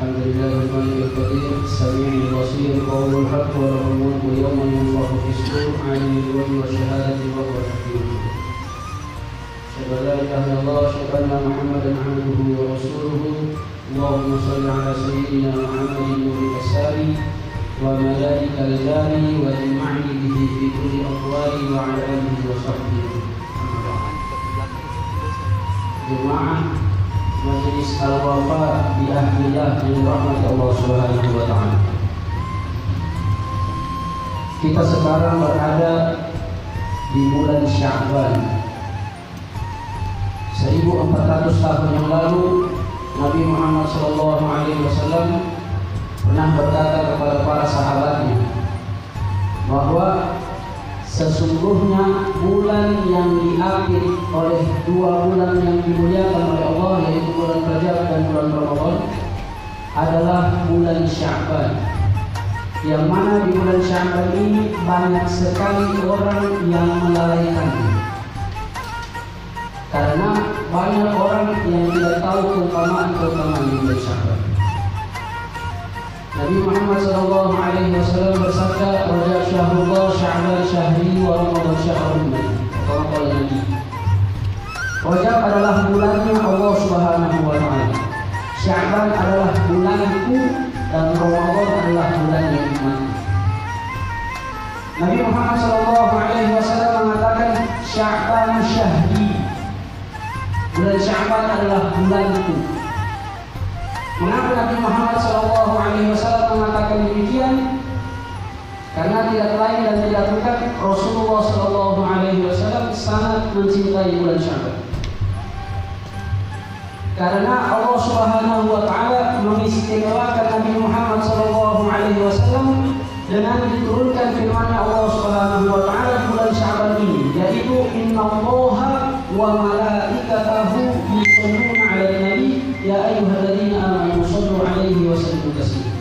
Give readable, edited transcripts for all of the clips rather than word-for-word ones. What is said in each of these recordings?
الحمد لله الملك القدير السميع البصير قول الحق وله الملك يوم ينفخ في الصور عالم الغيب والشهادة وهو الحكيم. أشهد أن لا إله إلا الله وأشهد أن محمدا عبده ورسوله. اللهم صل على سيدنا محمد نور الأسامي وملائكة الجاري وجمعني به في كل أقوالي وعلى آله وصحبه. Jemaah Majelis Al-Wafa di Ahlillah yang dirahmati Allah Subhanahu wa Ta'ala. Kita sekarang berada di bulan Sya'ban. 1400 tahun yang lalu Nabi Muhammad SAW pernah berkata kepada para sahabatnya bahwa sesungguhnya bulan yang diapit oleh dua bulan yang dimuliakan oleh Allah, yaitu bulan Rajab dan bulan Ramadan, adalah bulan Sya'ban. Yang mana di bulan Sya'ban ini banyak sekali orang yang melalaikannya, karena banyak orang yang tidak tahu keutamaan di bulan Sya'ban. Nabi Muhammad SAW bersabda, Rajab syahrullah, Sya'ban syahri, wa Ramadan syahrul. Kalau Nabi, Rajab adalah bulannya Allah Subhanahu wa Ta'ala, Sya'ban adalah bulanku, dan Ramadan adalah bulannya iman. Nabi Muhammad SAW mengatakan, Sya'ban syahri, bulan Sya'ban adalah bulanku. Mengapa Nabi Muhammad SAW mengatakan demikian? Karena tidak lain dan tidak bukan Rasulullah SAW sangat mencintai bulan Sya'ban. Karena Allah Subhanahu wa Ta'ala mengistimewakan Nabi Muhammad SAW dengan diturunkan firman Allah Subhanahu wa Ta'ala di bulan Sya'ban ini, yaitu innallaha wa malaikatahu yusholluna 'alan nabi ya ayyuhalladzina amanu shallu 'alaihi wa sallimu taslima.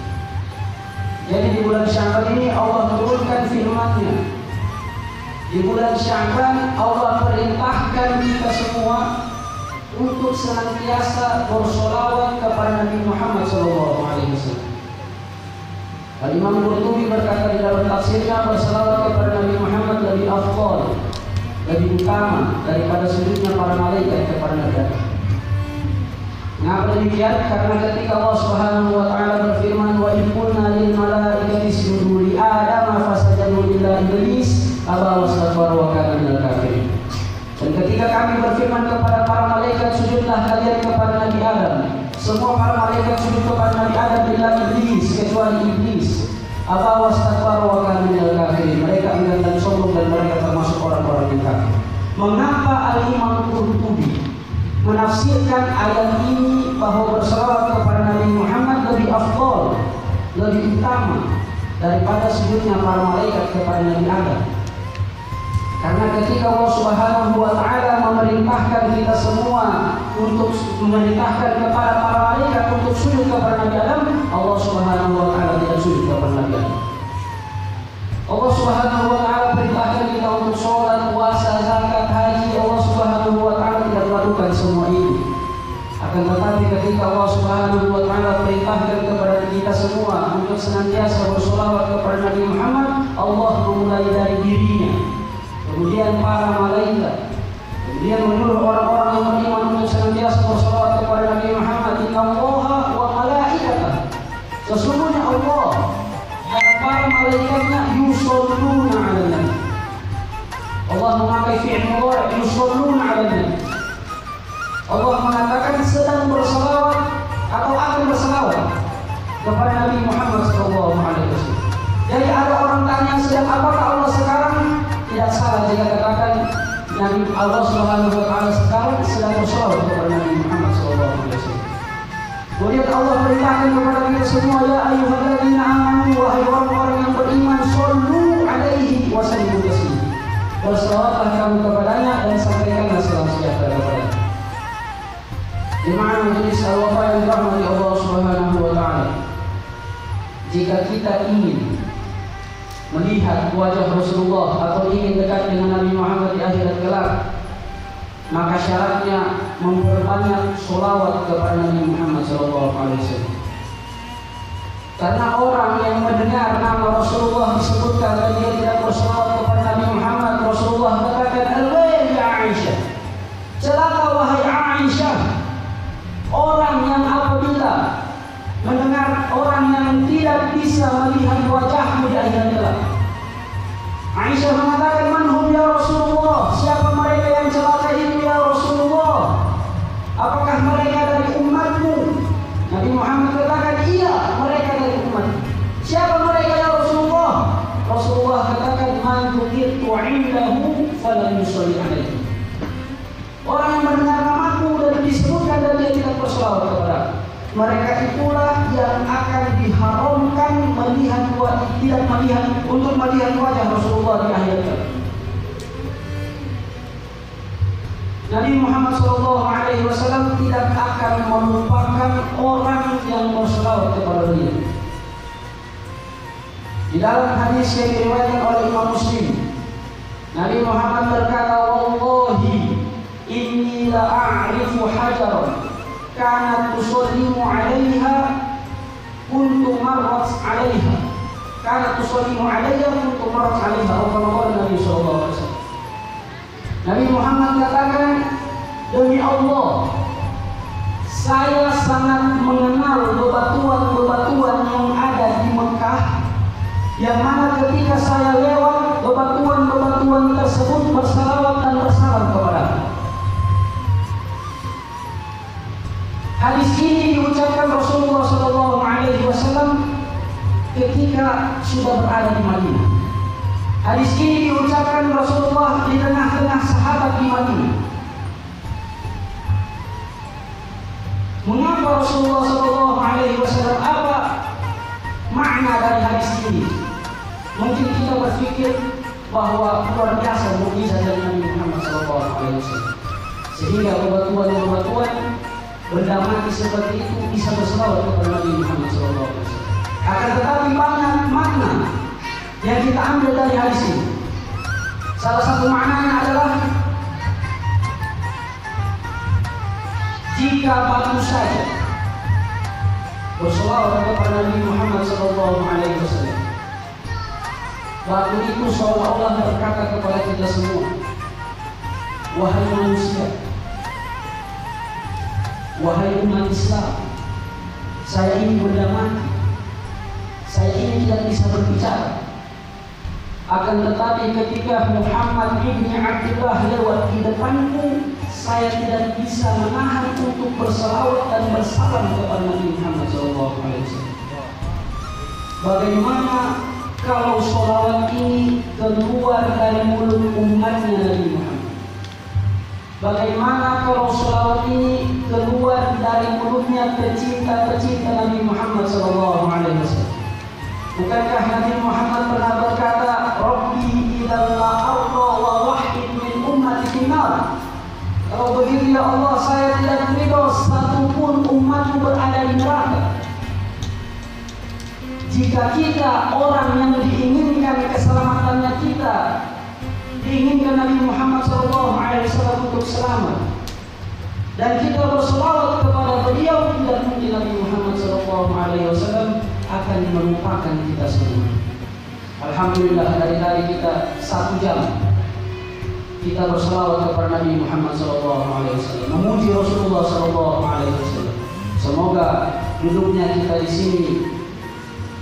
Jadi di bulan Sya'ban ini Allah turunkan firman-Nya. Di bulan Sya'ban Allah perintahkan kita semua untuk senantiasa bersolawat kepada Nabi Muhammad SAW. Al-Imam Qurtubi berkata di dalam tafsirnya, bersolawat kepada Nabi Muhammad lebih afdal, lebih utama daripada sujudnya para malaikat kepada Nabi Adam. Mengapa demikian? Karena ketika Allah Subhanahu wa Ta'ala berfirman, wa in qulna lil malaikati isjudu li Adam fasajadu illa iblis aba wastakbara wa kana minal kafirin. Dan ketika kami berfirman kepada para malaikat, sujudlah kalian kepada Nabi Adam, semua para malaikat sujud kepada Nabi Adam illa iblis, kecuali iblis. Aba wastakbara wa kana minal kafirin. Mereka enggan dan sombong dan mereka termasuk orang-orang yang kafir. Mengapa Al-Imam Qurtubi menafsirkan ayat ini bahwa bersolawat kepada Nabi Muhammad lebih afdal, lebih utama daripada sujudnya para malaikat kepada Nabi Adam? Karena ketika Allah Subhanahu wa Ta'ala memerintahkan kita semua untuk memerintahkan kepada para malaikat untuk sujud kepada Nabi Adam, Allah Subhanahu wa Ta'ala tidak sujud kepada Nabi Adam. Allah Subhanahu wa Ta'ala perintahkan kita untuk sholat, puasa, zakat, haji. Allah Subhanahu wa Ta'ala tidak melakukan semua ini. Akan tetapi ketika Allah Subhanahu wa Ta'ala perintahkan kepada kita semua untuk senantiasa bersolawat kepada Nabi Muhammad, Allah memulai dari dirinya, kemudian para malaikat, kemudian menyuruh orang-orang yang beriman untuk senantiasa bersolawat kepada Nabi Muhammad. Innallaha wa malaikatahu, sesungguhnya Allah dan para malaikatnya yusholluna 'alan nabi. Allah memakai fi'il mudhari, yusholluna 'alan nabi. Allah mengatakan sedang berselawat atau akan berselawat kepada Nabi Muhammad SAW. Jadi ada orang tanya, sedang apakah Allah sekarang? Tidak salah jika katakan Nabi Allah Subhanahu wa Ta'ala sekarang sedang berselawat kepada Nabi Muhammad SAW. Kemudian Allah perintahkan kepada kita semua, ya ayyuhalladzina amanu, wahai orang-orang yang beriman, shollu 'alaihi wa sallimu taslima. Berselawatlah kamu kepadanya dan sampaikanlah salam sejahtera kepadanya. Jemaah Majelis Al-Wafa yang dirahmati Allah Subhanahu wa Ta'ala, jika kita ingin melihat wajah Rasulullah atau ingin dekat dengan Nabi Muhammad di akhirat kelak, maka syaratnya memperbanyak sholawat kepada Nabi Muhammad SAW. Karena orang yang mendengar nama Rasulullah disebutkan dan dia tidak berselawat kepada Nabi Muhammad, Rasulullah katakan, "Alwail ya Aisyah." Celaka wahai Aisyah, orang yang apabila mendengar orang yang tidak bisa melihat wajahmu di akhirat kelak. Aisyah mengatakan, "Man hum ya Rasulullah?" Siapa mereka yang celaka itu ya Rasulullah? Apakah mereka dari umatmu? Nabi Muhammad katakan, "Iya, mereka dari umat." Siapa mereka ya Rasulullah? Rasulullah katakan, "Man dzukirtu 'indahu falam yusalli 'alaihi." Orang yang mendengar namaku dan disebutkan dan dia tidak berselawat kepada mereka, itulah yang akan diharamkan tidak melihat untuk melihat wajah Rasulullah di akhir kelak. Nabi Muhammad SAW tidak akan melupakan orang yang berselawat kepada dia. Di dalam hadis yang diriwayatkan oleh Imam Muslim, Nabi Muhammad berkata, "Wallahi inni la a'rifu hajaran kanat tusallimu 'alaiha kuntu marrat 'alaiha kanat tusallimu 'alaiha kuntu marrat 'alaiha." Nabi sallallahu alaihi wasallam, Nabi Muhammad katakan, "Demi Allah, saya sangat mengenal bebatuan-bebatuan yang ada di Mekah, yang mana ketika saya lewat bebatuan-bebatuan tersebut bersalawat dan bersalam kepadaku." Hadis ini diucapkan Rasulullah SAW ketika sudah berada di Madinah. Hadis ini diucapkan Rasulullah di tengah-tengah sahabat di Madinah. Mengapa Rasulullah SAW? Apa makna dari hadis ini? Mungkin kita berpikir bahwa luar biasa mukjizat dari Nabi Muhammad SAW, sehingga bebatuan-bebatuan benda mati seperti itu bisa berselawat kepada Nabi Muhammad SAW. Akan tetapi banyak makna yang kita ambil dari hadis ini. Salah satu maknanya adalah jika batu saja berselawat kepada Nabi Muhammad SAW, batu itu seolah-olah berkata kepada kita semua, "Wahai manusia, wahai umat Islam, saya ini benda mati, saya ini tidak bisa berbicara. Akan tetapi ketika Muhammad ibn Abdullah lewat di depanku, saya tidak bisa menahan untuk berselawat dan bersalam kepada Nabi Muhammad SAW. Bagaimana kalau selawat ini keluar dari mulut umatnya Nabi Muhammad? Bagaimana kalau selawat ini keluar dari mulutnya pecinta-pecinta Nabi Muhammad SAW? Bukankah Nabi Muhammad pernah berkata, "Rabbi idza la arda wa wahid min ummati finnar." Kalau begitu ya Allah, saya tidak ridho satupun umatku berada di neraka. Jika kita orang yang diinginkan keselamatannya kita, diinginkan Nabi Muhammad SAW untuk selamat, dan kita berselawat kepada beliau, tidak mungkin Nabi Muhammad SAW akan melupakan kita semua. Alhamdulillah, dari tadi kita 1 jam kita berselawat kepada Nabi Muhammad SAW, memuji Rasulullah SAW. Semoga duduknya kita di sini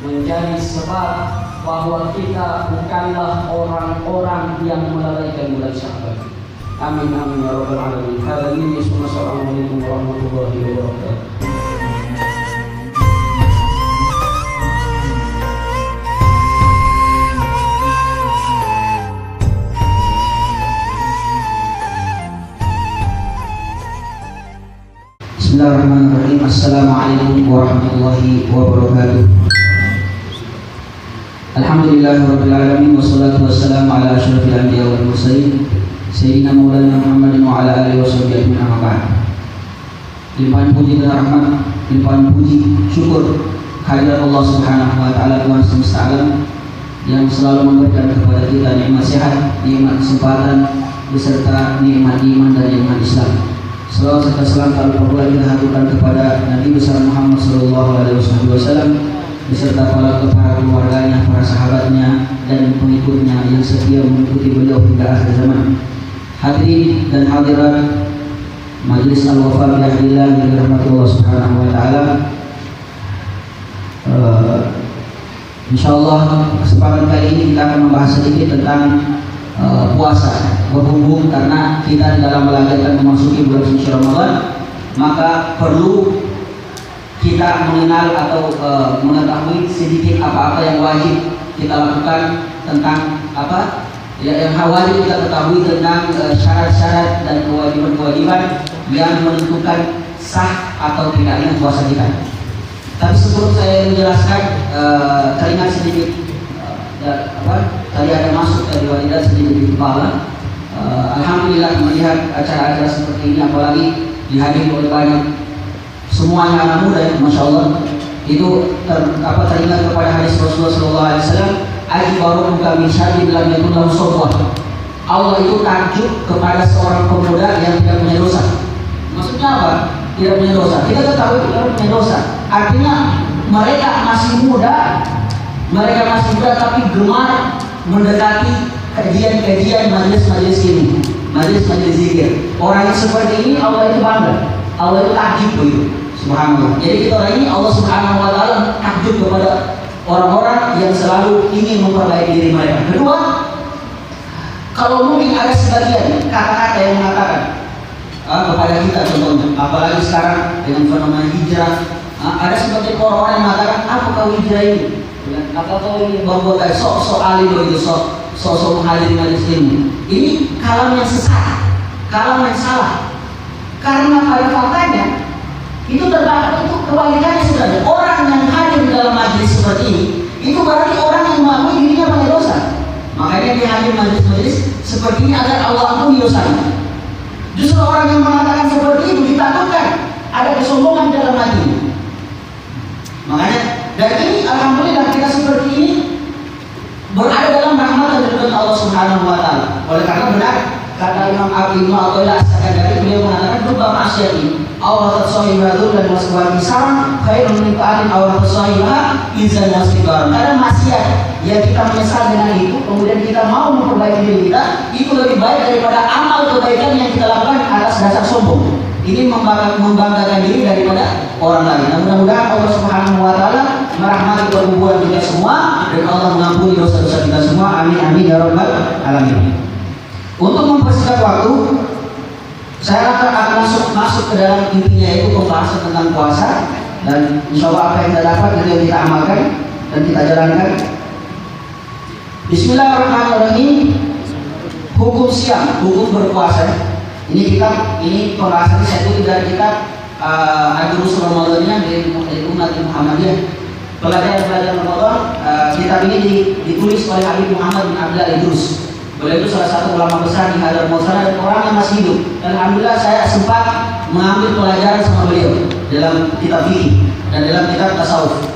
menjadi sebab bahwa kita bukanlah orang-orang yang melalaikan bulan Sya'ban. Amin amin ya rabbal alamin. Assalamualaikum warahmatullahi wabarakatuh. Bismillahirrahmanirrahim. Assalamualaikum warahmatullahi wabarakatuh. Alhamdulillahirabbil alamin, wassalatu wassalamu ala asyrofil anbiya wal mursalin sayyidina maulana Muhammadin wa ala alihi washabbihi ajmain, amma ba'd. Limpahan puji dan rahmat, limpahan puji syukur kehadirat Allah Subhanahu wa taala, Tuhan semesta alam, yang selalu memberikan kepada kita nikmat sehat, nikmat kesempatan, beserta nikmat iman dan nikmat Islam. Salawat serta salam tak lupa pula kita haturkan kepada Nabi besar Muhammad sallallahu alaihi wasallam, beserta para keluarganya, para sahabatnya, dan pengikutnya yang setia mengikuti beliau hingga akhir zaman. Hadirin dan hadirat Majelis Al-Wafa Bihadillah yang dirahmati Allah Subhanahu wa taala. Insyaallah kesempatan kali ini kita akan membahas sedikit tentang puasa. Berhubung karena kita dalam belajar memasuki bulan suci Ramadan, maka perlu kita mengenal atau mengetahui sedikit apa-apa yang wajib kita lakukan tentang apa yang wajib kita ketahui tentang syarat-syarat dan kewajiban-kewajiban yang menentukan sah atau tidaknya puasa kita. Tapi sebelum saya menjelaskan, teringat sedikit tadi ada masuk dari walidah sedikit di kepala. Alhamdulillah melihat acara-acara seperti ini, apalagi dihadiri oleh banyak semuanya anak muda ya, masya Allah. Itu teringat kepada hadis Rasulullah SAW, "Ajibaru buka min syadid lam yakun lahu sawbah." Allah itu takjub kepada seorang pemuda yang tidak punya dosa. Maksudnya apa? Tidak punya dosa. Kita ketahui tidak punya dosa. Artinya mereka masih muda tapi gemar mendekati kajian-kajian majelis-majelis ini, majelis-majelis zikir. Orang yang seperti ini Allah itu bangga, Allah itu takjub begitu. Subhanallah. Jadi kita orang ini Allah Subhanahu wa taala takjub kepada orang-orang yang selalu ingin memperbaiki diri mereka. Kedua, kalau mungkin ada sebagian kata-kata yang mengatakan kepada kita contohnya, apalagi sekarang dengan fenomena hijrah, ada sebagian orang yang mengatakan, apa kau hijrah ini? Apa kau ini bawa kayak sok alim begitu, sok menghadiri majelis ilmu. Ini kalam yang sesat, kalam yang salah. Karena pada faktanya itu terdapat itu kebalikannya sebenarnya. Orang yang hadir dalam majelis seperti ini itu berarti orang yang mengakui dirinya banyak dosa. Makanya dia hadir majelis-majelis seperti ini agar Allah ampuni dosanya. Justru orang yang mengatakan seperti itu ditakutkan ada kesombongan dalam hatinya. Makanya dan ini alhamdulillah kita seperti ini berada dalam rahmat dan ridho Allah Subhanahu wa taala. Oleh karena benar kata Imam Ibnu Athaillah As-Sakandari, beliau mengatakan ruba ma'syati awrat sahibatu dan waswati sarang khairun min ta'atin awrat sahibah izan wasfiqar. Karena maksiat yang kita menyesal dengan itu kemudian kita mau memperbaiki diri kita, itu lebih baik daripada amal kebaikan yang kita lakukan atas dasar sombong. Ini membanggakan diri daripada orang lain. Nah, mudah-mudahan Allah Subhanahu wa taala merahmati perbuatan kita semua dan Allah mengampuni dosa-dosa kita semua. Amin amin ya rabbal alamin. Untuk mempersingkat waktu, saya akan masuk ke dalam intinya, yaitu pembahasan tentang puasa, dan insya Allah apa yang kita dapat itu yang kita amalkan dan kita jalankan. Bismillahirrahmanirrahim. Hukum siam, hukum berpuasa. Ini pembahasan saya itu dari kitab Ad-Durus Ramadaniyah dari Umat Muhammadiyah. Pelajaran Ramadan. Kitab ini ditulis oleh Habib Muhammad bin Abdullah Idrus. Beliau itu salah satu ulama besar di Hadar Mausana dan orang yang masih hidup. Dan alhamdulillah saya sempat mengambil pelajaran sama beliau dalam kitab fikih dan dalam kitab tasawuf.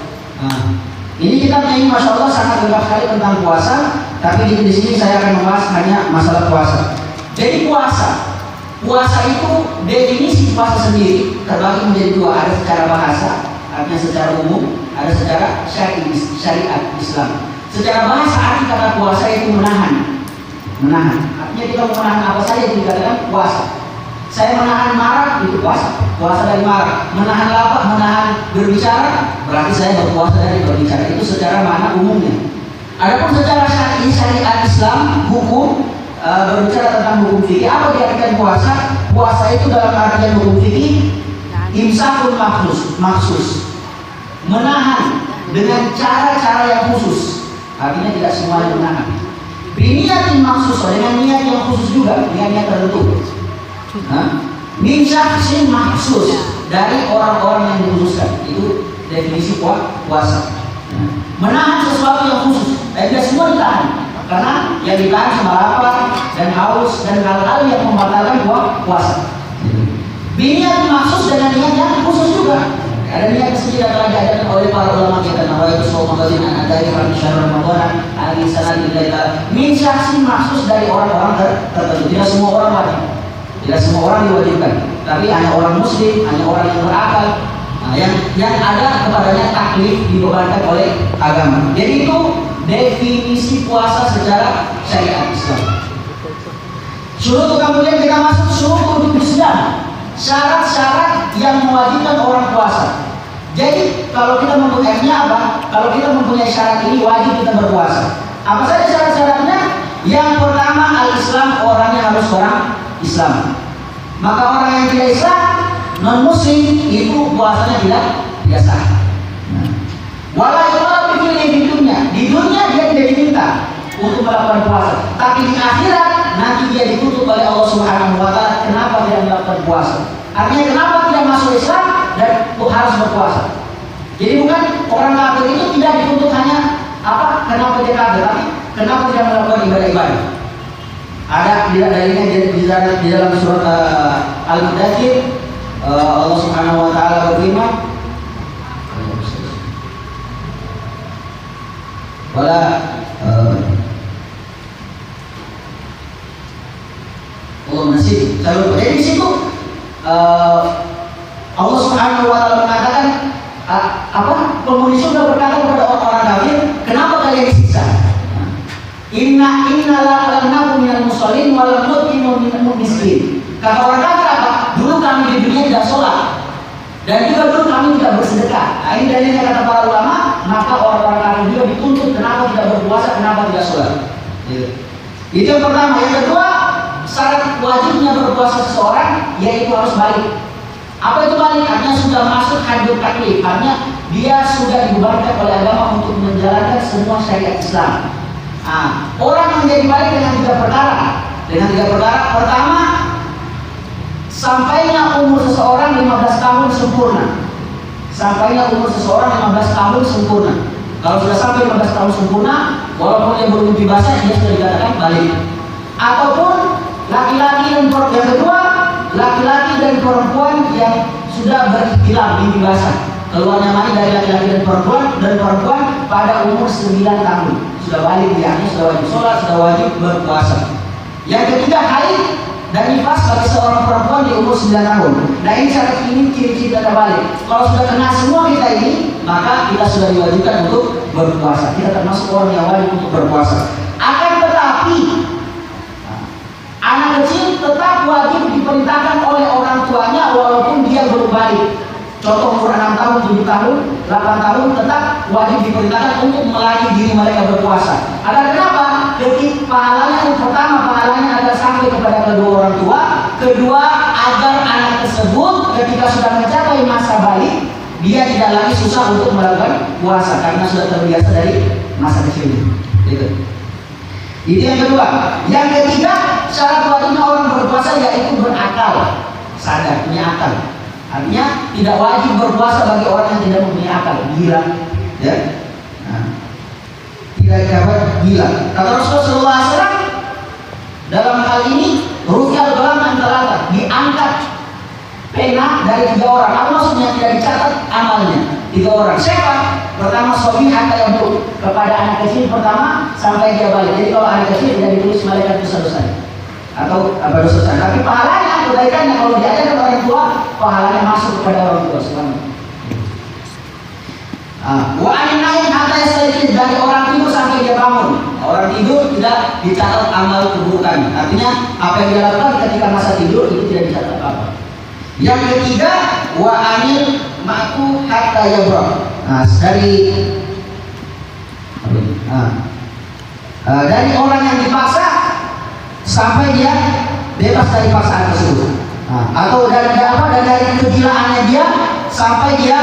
Ini kitabnya ini masya Allah sangat lengkap sekali tentang puasa. Tapi di sini saya akan membahas hanya masalah puasa. Jadi puasa itu definisi puasa sendiri terbagi menjadi dua, ada secara bahasa, artinya secara umum, ada secara syariat Islam. Secara bahasa arti kata puasa itu menahan. Artinya kita menahan apa saja itu dikatakan puasa. Saya menahan marah itu puasa dari marah. Menahan lapar, menahan berbicara berarti saya berpuasa dari berbicara. Itu secara makna umumnya. Adapun secara syariat Islam, hukum berbicara tentang hukum fikih, apa diartikan puasa? Puasa itu dalam artian hukum fikih imsakun maksus, menahan dengan cara-cara yang khusus. Artinya tidak semuanya menahan. Biniatin maksus, dengan niat yang khusus juga, dengan niat tertentu. Min syaksin maksus, dari orang-orang yang dikhususkan. Itu definisi puasa. Menahan sesuatu yang khusus, dan tidak semua ditahan. Karena yang ditahan cuma lapar dan haus dan hal-hal yang membatalkan puasa. Biniat maksus dengan niat yang khusus juga. Ada niat sendiri yang telah diajarkan oleh para ulama kita. Nawaitu shawma ghadin an adai fi syahr Ramadan ali sanati lillahi. Min syaksin maksus dari orang-orang tertentu. Tidak semua orang wajib. Tidak semua orang diwajibkan. Tapi hanya orang muslim, hanya orang yang berakal, yang ada kepadanya taklif dibebankan oleh agama. Jadi itu definisi puasa secara syariat Islam. Syurut kemudian kita masuk syurut wujub Islam, syarat-syarat yang mewajibkan orang puasa. Jadi kalau kita mempunyai apa? Kalau kita mempunyai syarat ini wajib kita berpuasa. Apa saja syarat-syaratnya? Yang pertama al-Islam, orangnya harus orang Islam. Maka orang yang tidak Islam, non Muslim itu puasanya tidak sah. Walau di dunia dia tidak diminta untuk melakukan puasa, tapi di akhirat nanti dia ditutup oleh Allah Subhanahu Wa Taala. Kenapa tidak melakukan puasa? Artinya kenapa tidak masuk Islam dan harus berpuasa? Jadi bukan orang kafir itu tidak dituntut hanya apa? Kenapa dia kafir? Tapi kenapa tidak melakukan ibadah-ibadah? Ada dalilnya di dalam surat Al-Mudaththir. Allah Subhanahu Wa Taala berfirman, wala nasib. Jadi di situ Allah Subhanahu Wa Taala mengatakan penghuni surga berkata kepada orang-orang kafir, kenapa kalian disiksa? Inna la nakum minal musallin wa lam nut'imu minal miskin. Kata orang kafir apa? Dulu kami di dunia tidak sholat dan juga dulu kami tidak bersedekah. Nah, ini dalilnya kata para ulama. Maka orang-orang kafir juga dituntut kenapa tidak berpuasa, kenapa tidak sholat. Itu yang pertama. Yang kedua, syarat wajibnya berpuasa seseorang yaitu harus balik. Apa itu balik? Artinya sudah masuk haddut taklif. Artinya dia sudah dibebankan oleh agama untuk menjalankan semua syariat Islam. Orang yang jadi balik dengan tiga perkara. Pertama, sampainya umur seseorang 15 tahun sempurna. Kalau sudah sampai 15 tahun sempurna, walaupun dia belum mimpi basah, dia sudah dikatakan balik. Ataupun laki-laki dan perempuan yang sudah berhilang mimpi basah, keluarnya mani dari laki-laki dan perempuan pada umur 9 tahun sudah balik, yakni sudah wajib sholat, sudah wajib berpuasa. Yang ketiga, haid dan nifas bagi seorang perempuan di umur 9 tahun. Nah, ini syarat ini ciri-ciri tanda balik. Kalau sudah kena semua kita ini, maka kita sudah diwajibkan untuk berpuasa. Kita termasuk orang yang wajib untuk berpuasa. Akan tetapi anak kecil tetap wajib diperintahkan oleh orang tuanya walaupun dia belum balik. Contoh umur 6 tahun, 7 tahun, 8 tahun tetap wajib diperintahkan untuk melatih diri mereka berpuasa. Ada kenapa? Pahalanya yang pertama, pahalanya agar sampai kepada kedua orang tua. Kedua, agar anak tersebut ketika sudah mencapai masa balik, dia tidak lagi susah untuk melakukan puasa karena sudah terbiasa dari masa kecilnya. Itu yang kedua. Yang ketiga, syarat wajibnya orang berpuasa yaitu berakal, sadar, punya akal. Artinya tidak wajib berpuasa bagi orang yang tidak mempunyai akal, gila, ya. Tidak dapat gila. Kata Rasulullah SAW dalam hal ini, rukyal qalam antara diangkat pena dari 3 orang. Apa maksudnya? Tidak dicatat amalnya 3 orang. Siapa? Pertama, sobi hatta yang buruk kepada anak kecil pertama sampai dia balik. Jadi kalau anak kecil tidak ditulis malaikat dosa-dosa atau apa dosa. Tapi pahalanya, kebaikannya kalau diajarkan orang tua, pahalanya masuk kepada orang tua selama. Wa ainain hatta yastajid, dari orang tidur sampai dia bangun. Orang tidur tidak dicatat amal keburukan. Artinya apa yang dia lakukan ketika masa tidur itu tidak dicatat apa. Yang ketiga, wa anil ma'ku hatta yabra. Dari orang yang dipaksa sampai dia bebas dari paksaan tersebut. Atau dari kegilaannya dia sampai dia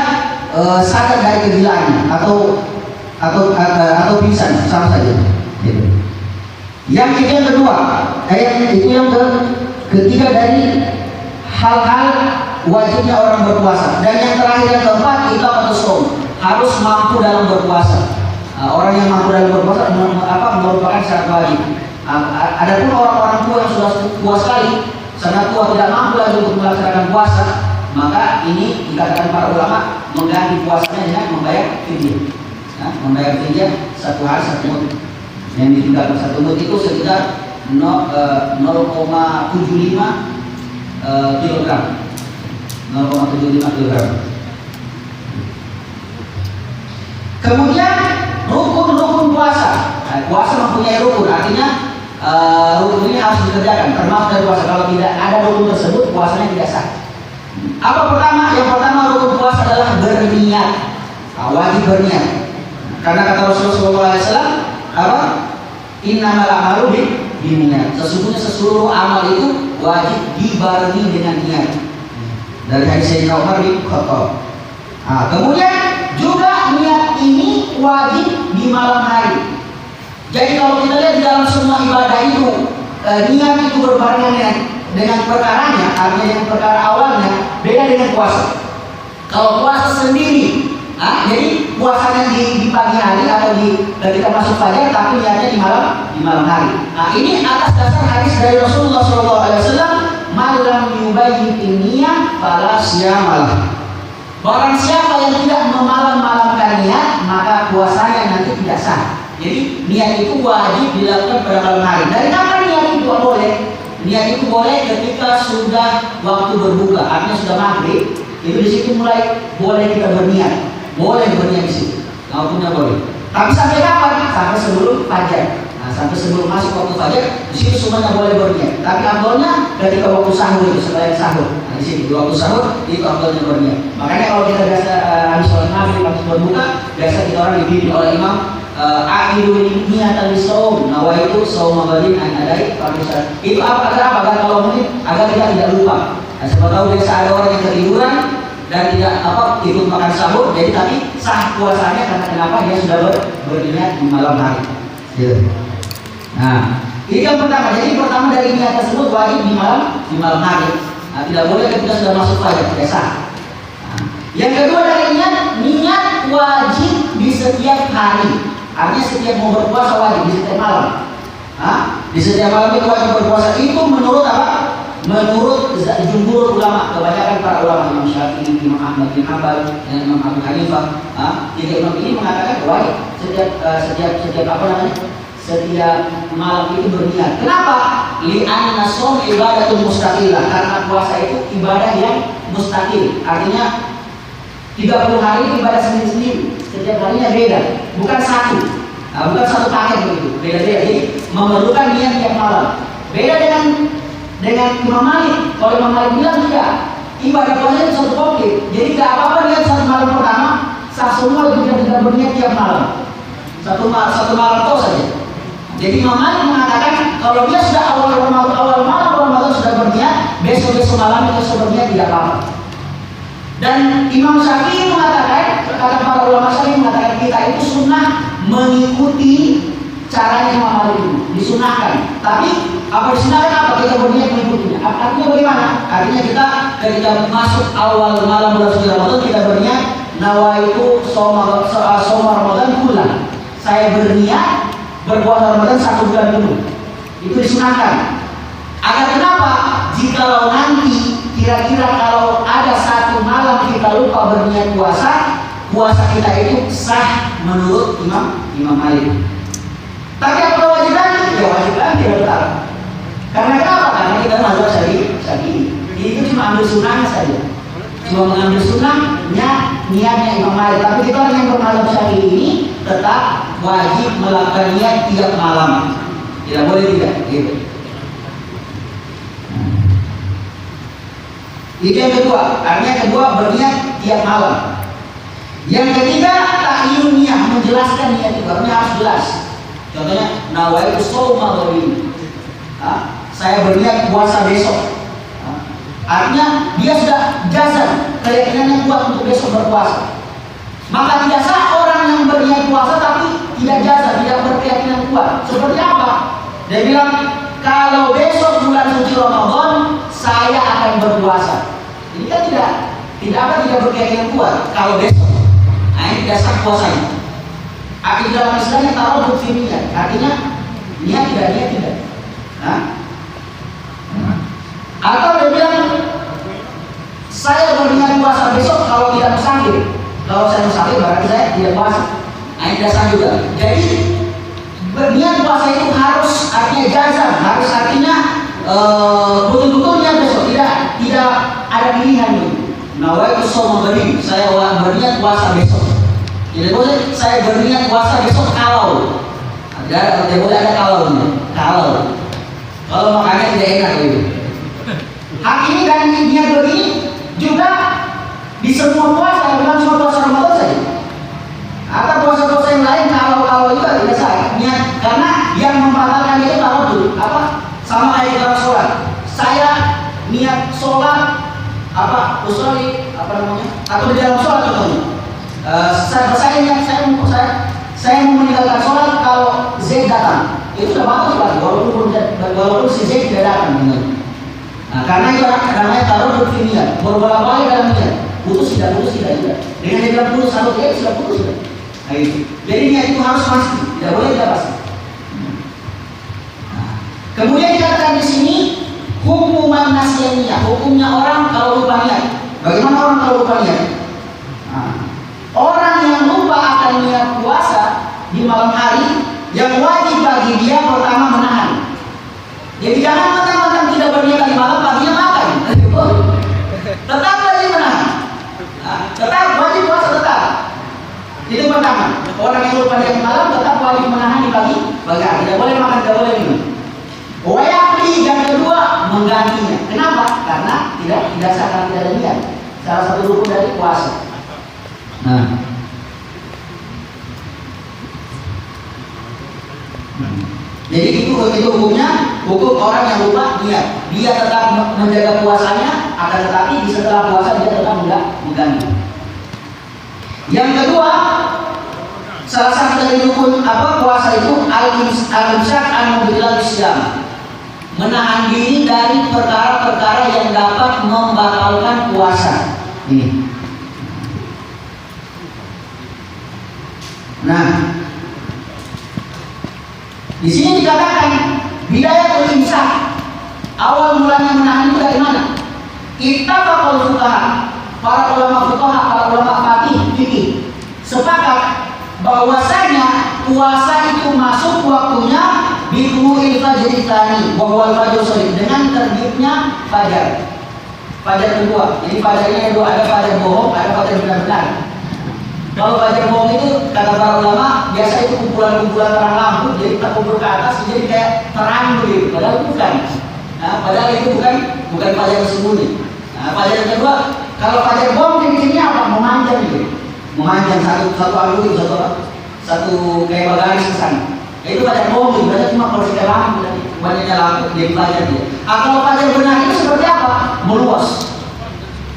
sadar dari kegilaannya atau pingsan, sama saja. Yang itu yang kedua, itu yang ketiga dari hal-hal wajibnya orang berpuasa. Dan yang terakhir yang keempat, itu harus mampu dalam berpuasa. Orang yang mampu dalam berpuasa merupakan syarat wajib. Adapun orang-orang tua yang sudah tua sekali, sangat tua, tidak mampu lagi untuk melaksanakan puasa, maka ini dikatakan para ulama mengganti puasanya dengan membayar fidyah. Membayar fidyah 1 hari 1 mud. Yang ditinggalkan 1 mud itu sekitar 0,75 kg. 0,75 kg. Kemudian rukun-rukun puasa. Nah, puasa mempunyai rukun, artinya rukun ini harus dikerjakan. Termasuk dari puasa. Kalau tidak ada rukun tersebut, puasanya tidak sah. Apa pertama? Yang pertama rukun puasa adalah berniat. Nah, wajib berniat. Karena kata Rasulullah SAW, apa? Innamal a'malu binniyat. Sesungguhnya seluruh amal itu wajib dibarengi dengan niat. Dari hadis Sayyidina Umar bin Khattab. Nah, kemudian juga niat ini wajib di malam hari. Jadi kalau kita lihat di dalam semua ibadah itu, niat itu berbarengan dengan perkaranya, artinya dengan perkara awalnya beda dengan puasa. Kalau puasa sendiri, jadi puasanya di pagi hari atau ketika masuk fajar, tapi niatnya di malam hari. Nah, ini atas dasar hadis dari Rasulullah SAW, malam yubayyin niyah fala siyamalah. Barang siapa yang tidak memalam-malamkan niat, maka puasanya nanti tidak sah. Jadi niat itu wajib dilakukan pada malam hari. Dari kapan niat itu boleh? Niat itu boleh ketika sudah waktu berbuka, artinya sudah maghrib. Itu di situ mulai boleh kita berniat, boleh berniat di situ. Maupun boleh. Tapi sampai kapan? Sampai sebelum fajar. Nah, sampai sebelum masuk waktu fajar, di situ semuanya boleh berniat. Tapi afdalnya ketika waktu sahur itu, selain sahur. Nah, di sini di waktu sahur itu afdalnya berniat. Makanya kalau kita biasa habis sholat maghrib waktu berbuka, biasa kita orang dibimbing oleh imam, akhiru niatan lisawm, nawaitu saum badin an adai fardhu. Itu apa? Agar kalau mungkin agar kita tidak lupa. Nah, siapa tahu biasa ada orang yang ketiduran dan tidak ikut makan sahur, jadi tapi sah puasanya karena kenapa dia sudah berniat di malam hari. Gitu. Nah, ini yang pertama. Jadi pertama dari niat tersebut wajib di malam hari. Nah, tidak boleh ketika sudah masuk fajar, tidak sah. Nah, yang kedua dari niat wajib di setiap hari. Artinya setiap mau berpuasa wajib di setiap malam. Di setiap malam itu wajib berpuasa. Itu menurut apa? Menurut jumhur ulama, kebanyakan para ulama, Imam Syafi'i, Imam Ahmad bin Hanbal, dan Imam Abu Hanifah, tiga imam ini mengatakan wajib setiap apa namanya? Setiap malam itu berniat. Kenapa? Li'anna shaum ibadatun mustaqillah. Karena puasa itu ibadah yang mustaqil. Artinya 30 hari itu ibadah sendiri-sendiri. Setiap harinya beda, bukan satu. Bukan satu paket begitu. Beda-beda. Jadi memerlukan niat tiap malam. Beda dengan Imam Malik. Kalau Imam Malik bilang tidak, ibadah puasa itu satu komplit. Jadi tidak apa-apa niat satu malam pertama, sah semua juga tidak berniat tiap malam. Satu malam itu saja. Jadi Imam Malik mengatakan kalau dia sudah awal malam Ramadan sudah berniat, besok malam itu sudah berniat tidak apa-apa. Dan Imam Syafi'i mengatakan, kata para ulama Syafi'i mengatakan kita itu sunnah mengikuti caranya Imam Malik itu, disunahkan. Tapi apa disunahkan apa? Kita berniat mengikutinya. Artinya bagaimana? Artinya kita ketika masuk awal malam bulan suci Ramadan kita berniat nawaitu shaum Ramadan kullah. Saya berniat berpuasa Ramadan 1 bulan penuh. Itu disunahkan. Agar kenapa? Jikalau nanti kira-kira kalau ada satu malam kita lupa berniat puasa kita itu sah menurut Imam Malik. Tapi apa kewajiban? Ya wajiban tidak betul. Karena kenapa? Karena kita mazhab Syafi'i. Itu cuma ambil sunnahnya saja. Cuma mengambil sunnahnya niatnya Imam Malik. Tapi kita orang yang bermazhab Syafi'i ini tetap wajib melakukan niat tiap malam. Tidak boleh tidak. Gitu. Itu yang kedua, artinya kedua berniat tiap malam. Yang ketiga ta'yinun niyah, menjelaskan niat itu, artinya harus jelas. Contohnya nawaitu shauma ghadin. Saya berniat puasa besok. Artinya dia sudah jazam, keyakinannya kuat untuk besok berpuasa. Maka tidak sah orang yang berniat puasa tapi tidak jazam, tidak berkeyakinan kuat. Seperti apa? Dia bilang kalau besok bulan suci Ramadan saya akan berpuasa. Ini kan tidak berkeyakinan kuat. Kalau besok, nah ini tidak sah puasanya. Artinya dalam istilahnya taruh bukti niat. Artinya niat tidak. Atau dia bilang saya berniat puasa besok kalau tidak musafir. Kalau saya musafir berarti saya tidak puasa. Nah ini tidak sah juga. Jadi berniat puasa itu harus artinya jazam, harus artinya betul-betul niat besok, tidak ada pilihan itu. Nawaitu shauma ghadin, saya berniat puasa besok. Tidak boleh saya berniat puasa besok kalau tidak boleh ada kalaunya. Kalau makannya tidak enak gitu. Hak ini dan niat begini juga di semua puasa, bukan cuma puasa Ramadan saja. Atau puasa-puasa yang lain kalau juga tidak sah niat, karena yang membatalkan itu tawaddu sama kayak dalam sholat. Saya niat sholat usul atau di dalam sholat contohnya. Saya mau meninggalkan sholat kalau Z datang, itu sudah batal sholat walaupun si Z tidak datang. Nah, karena itu namanya taruh niat, bolak-balik dalam niat, putus tidak. Dengan dia bilang putus atau tidak sudah putus sudah. Nah, itu. Jadi niat itu harus pasti, tidak boleh tidak pasti. Nah, kemudian dikatakan di sini hukuman nasiyaniyah, hukumnya orang kalau lupa niat. Bagaimana orang kalau lupa niat? Nah, orang yang lupa akan niat puasa di malam hari, yang wajib bagi dia pertama menahan. Jadi jangan mentang-mentang tidak berniat di malam, paginya makan. Tetap wajib menahan. Nah, tetap wajib puasa tetap. Itu pertama. Orang yang lupa niat di malam tetap wajib menahan di pagi hari. Tidak boleh makan, tidak boleh minum. Wayakli yang kedua menggantinya. Kenapa? Karena tidak sah karena tidak ada niat. Salah satu rukun dari puasa. Nah. Jadi itu hukumnya, hukum orang yang lupa niat. Dia tetap menjaga puasanya, akan tetapi setelah puasa dia tetap mengganti. Yang kedua, salah satu dari rukun puasa itu al-imsak an-mubtilal Islam. Menahan diri dari perkara-perkara yang dapat membatalkan puasa. Ini. Nah, di sini dikatakan bidayatul imsak. Awal mulanya menahan itu dari mana? Ittafaqul fuqaha, para ulama fikih sepakat bahwasanya puasa itu masuk waktunya bitulu'il fajri tsani wa huwal fajr shadiq, dengan terbitnya fajar. Fajar kedua. Jadi fajarnya ada dua, ada fajar bohong, ada fajar benar-benar. Kalau fajar bohong itu kata para ulama biasa itu kumpulan-kumpulan terang lampu, jadi terkumpul ke atas jadi kayak terang begitu. Padahal bukan. Nah, padahal itu bukan fajar sesungguhnya. Nah, fajar yang kedua, kalau fajar bohong jenisnya apa? Memanjang gitu. Memanjang satu alur satu kayak bagaris ke sana. Itu fajar bohong gitu. Berarti cuma kalau kita lampu banyaknya lampu jadi fajar dia. Kalau fajar benar itu seperti apa? Meluas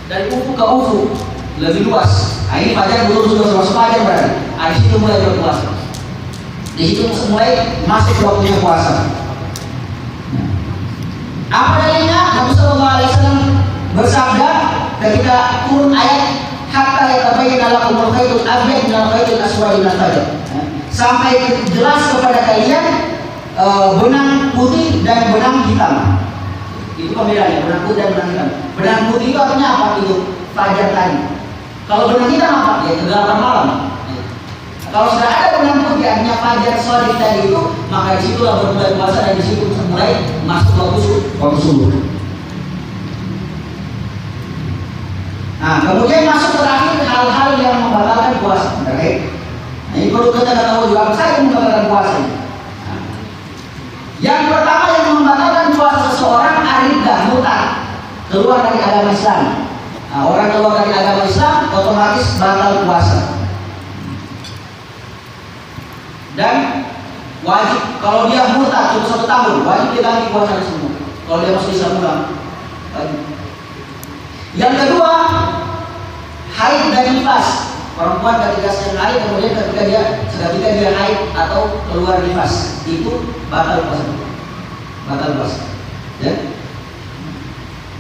dari ufuk ke ufuk, lebih luas. Nah, ini fajar belum sudah masuk fajar berarti. Nah, di situ mulai berpuasa. Di situ mulai masuk waktunya puasa. Apa dalilnya? Nabi Sallallahu Alaihi Wasallam bersabda ketika turun ayat hatta yatabayyana lakumul khaytul abyad minal khaytil aswad minal fajr. Sampai jelas kepada kalian benang putih dan benang hitam. Itu pembedaannya, benang putih dan benang hitam. Benang putih itu artinya apa? Itu fajar tadi. Kalau benang hitam apa? Ya kegelapan malam. Kalau sudah ada benang putih artinya fajar shadiq tadi itu, maka disitulah bermulai puasa dan disitu mulai masuk waktu subuh. Nah, kemudian masuk terakhir hal-hal yang membatalkan puasa. Oke? Nah, ini perlu kita tahu juga apa saja yang membatalkan puasa. Nah, yang pertama yang membatalkan puasa seseorang ar-riddah, murtad, keluar dari agama Islam. Nah, orang keluar dari agama Islam otomatis batal puasa. Dan wajib kalau dia murtad cukup 1 tahun, wajib dia ganti puasa semua. Kalau dia masih bisa pulang, wajib. Yang kedua, haid dan nifas. Perempuan ketika sedang haid, kemudian ketika dia haid atau keluar nifas, itu batal puasa. Batal puasa. Ya.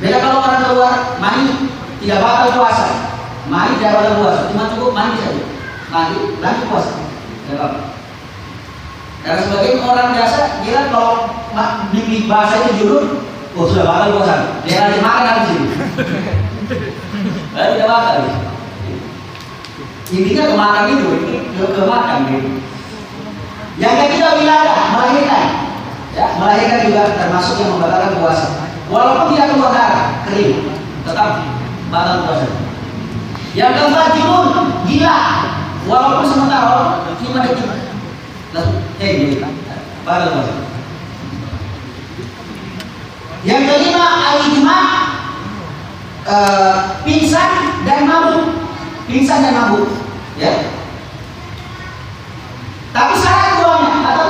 Beda kalau orang keluar mani, tidak batal puasa. Mani tidak batal puasa, cuma cukup mandi saja. Mandi, lanjut puasa. Tidak apa-apa. Karena sebagian orang biasa kira kalau di bahasa itu judul, oh sudah batal puasa. Dia lagi makan habis ini. Tidak batal. Intinya kemakan itu, kemakan gitu. Yang ketiga wiladah, melahirkan. Ya, melahirkan juga termasuk yang membatalkan puasa. Walaupun tidak keluar darah, kering, tetap batal puasa. Yang keempat junun, gila. Walaupun pingsan dan mabuk, ya. Tapi syarat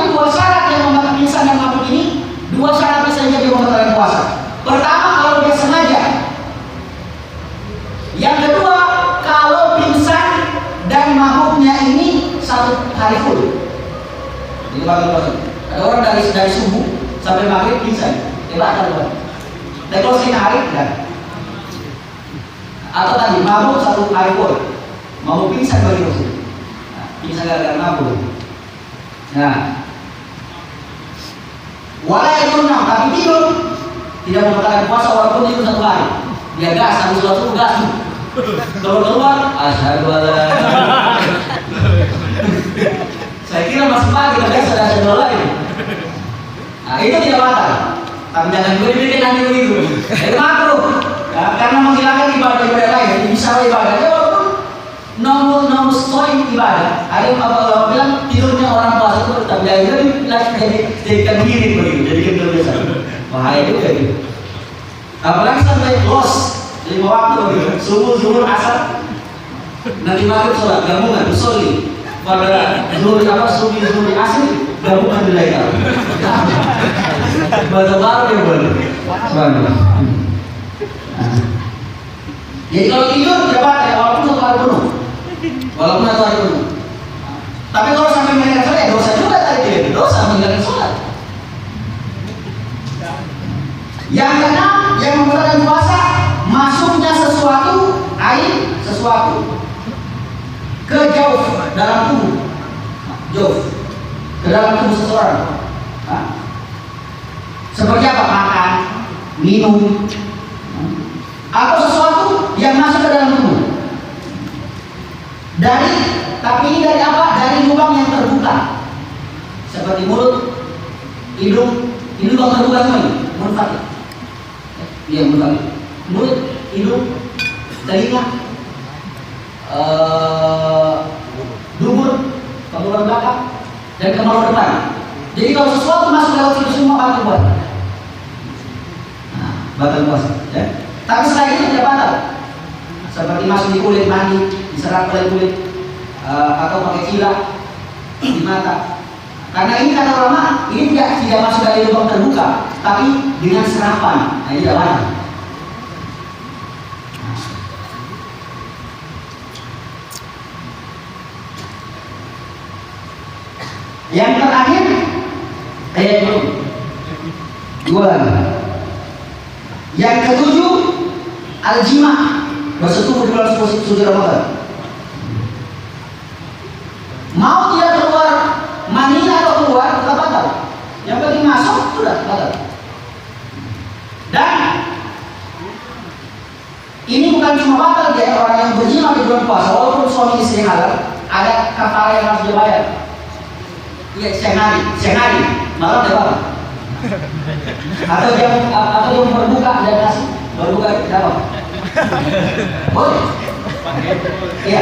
dua syarat yang membuat pingsan dan mabuk ini, dua syarat saja dia membatalkan puasa. Pertama, kalau dia sengaja. Yang kedua, kalau pingsan dan mabuknya ini satu hari full. Ini batal puasa. Ada orang dari subuh sampai maghrib pingsan, batal. Dan kalau setengah hari, enggak. Atau tadi mabuk satu hari full, mabuk pingsan bagi dosa. Pingsan gara-gara mabuk. Nah, walau itu tapi tidur tidak membatalkan puasa walaupun tidur satu hari. Dia gas, habis sholat subuh gas. Keluar, asyhadu an la. Saya kira masih pagi, tapi sudah ada lain. Nah, itu tidak batal. Tapi jangan berpikir nanti begitu. Itu makruh. Ya, karena menghilangkan ibadah lain. Jadi bisa ibadahnya walaupun nomor soin ibadah. Ada yang apa bilang tidurnya orang puasa itu tetap jadikan diri begitu, jadikan kebiasaan. Bahaya juga itu. Apalagi sampai los 5 waktu begitu, subuh, zuhur, asar, nanti maghrib sholat gabungan, usolli. Pada zuhur subuh, asar gabungan dilakukan. Bahasa baru dia boleh. Jadi kalau tidur tidak batal ya, walaupun satu hari penuh. Tapi kalau sampai meninggalkan sholat, ya dosa juga tadi, dosa meninggalkan sholat. Yang keenam, yang membatalkan puasa, masuknya sesuatu ke jauh dalam tubuh, ke dalam tubuh seseorang. Seperti apa? Makan, minum, atau sesuatu yang masuk ke dalam tubuh. Tapi ini dari apa? Dari lubang yang terbuka, seperti mulut, hidung. Ini lubang terbuka semua ini, mulut, iya mulut, hidung, telinga, dubur, kemaluan belakang, dan kemaluan depan. Jadi kalau sesuatu masuk lewat itu semua batal puasa. Batal puasa, ya. Tapi selain itu tidak batal. Seperti masuk di kulit, mandi, diserap oleh kulit, atau pakai cila di mata. Karena ini kata ulama, ini tidak masuk dari lubang terbuka, tapi dengan serapan. Nah, ini tidak batal. Yang terakhir, dua lagi. Yang ketujuh, al-jima, bersetubuh di bulan suci Ramadan. Mau tidak keluar mani atau keluar tetap batal. Yang penting masuk sudah batal. Dan ini bukan cuma batal ya, orang yang berjima di bulan puasa walaupun suami istri halal, ada kafarah yang harus dia bayar. Iya, sehari malam dia batal. Atau dia berbuka dan kasih berbuka dapat. Boleh? Iya,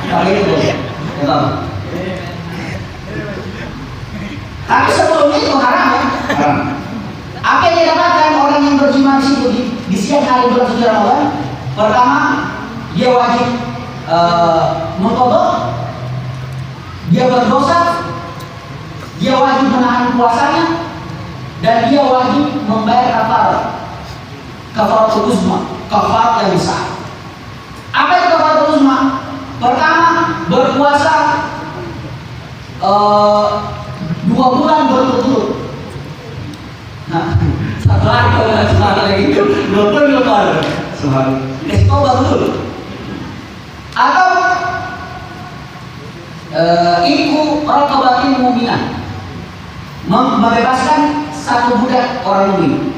kalau itu boleh. Betul. Tapi sebelum itu haram ya. Apa yang didapatkan orang yang berjima di situ di siang hari bulan suci Ramadan? Pertama, dia wajib mengqadha, dia berdosa, dia wajib menahan puasanya, dan dia wajib membayar kafaratul uzma, kafarat yang besar. Apa itu kafaratul uzma? Pertama, berpuasa 2 bulan berturut-turut. Nah, satu hari kalau nggak semangat lagi itu 2 bulan lebar. Semangat. Tobat dulu. Atau iku raqabatin mu'minah, membebaskan satu budak orang mukmin.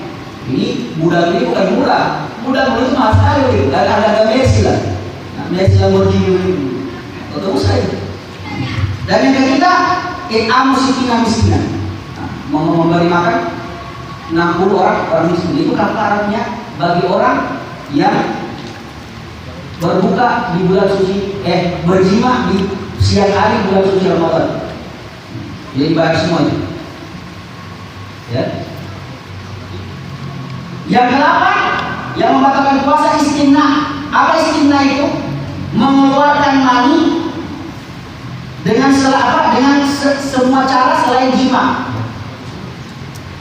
Ini budak ini bukan murah. Budak itu mahal sekali. Dan ada Messi lah. Messi Lamborghini ini. Untuk saya. Dan yang ketiga, miskinan. Memberi makan 60 orang miskin. Itu kafaratnya bagi orang yang berbuka di bulan suci, berjima di siang hari bulan suci Ramadan. Jadi bayar semua itu. Ya. Yang Yang membatalkan puasa istimna. Apa istimna itu? Mengeluarkan mani dengan dengan semua cara selain jima.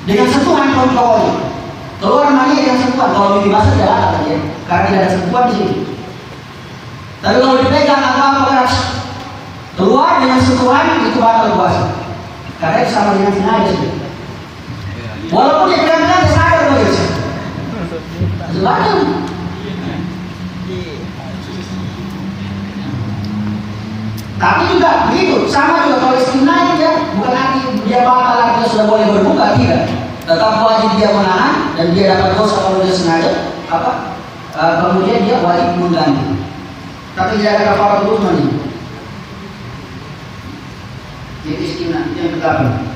Dengan sentuhan pokoknya. Keluar mani dengan sentuhan. Kalau mimpi basah tidak ada ya, karena tidak ada sentuhan di sini. Tapi kalau dipegang apa keras, keluar dengan sentuhan itu batal puasa. Karena itu sama dengan zina aja sih. Walaupun dia pegang-pegang dia sadar begitu. Sebaliknya. Tapi juga begitu, sama juga kalau istimna itu ya, bukan arti dia batal artinya sudah boleh berbuka, tidak. Tetap wajib dia menahan dan dia dapat dosa kalau dia sengaja. Kemudian dia wajib mengganti. Tapi tidak ada kafaratul uzma nih. Jadi istimna itu yang kedelapan.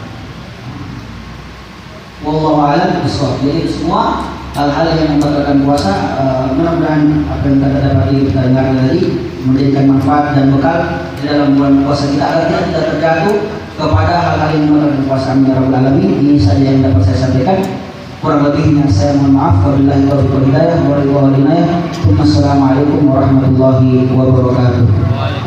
Wallahu a'lam bishawab. Jadi semua hal-hal yang membatalkan puasa, mudah-mudahan apa yang kita dapat kita dengar tadi memberikan manfaat dan bekal di dalam bulan puasa kita agar kita tidak terjatuh kepada hal-hal yang membatalkan puasa. Amin ya rabbal alamin. Ini saja yang dapat saya sampaikan. Kurang lebihnya saya mohon maaf. Wabillahi taufiq wal hidayah. Assalamualaikum warahmatullahi wabarakatuh.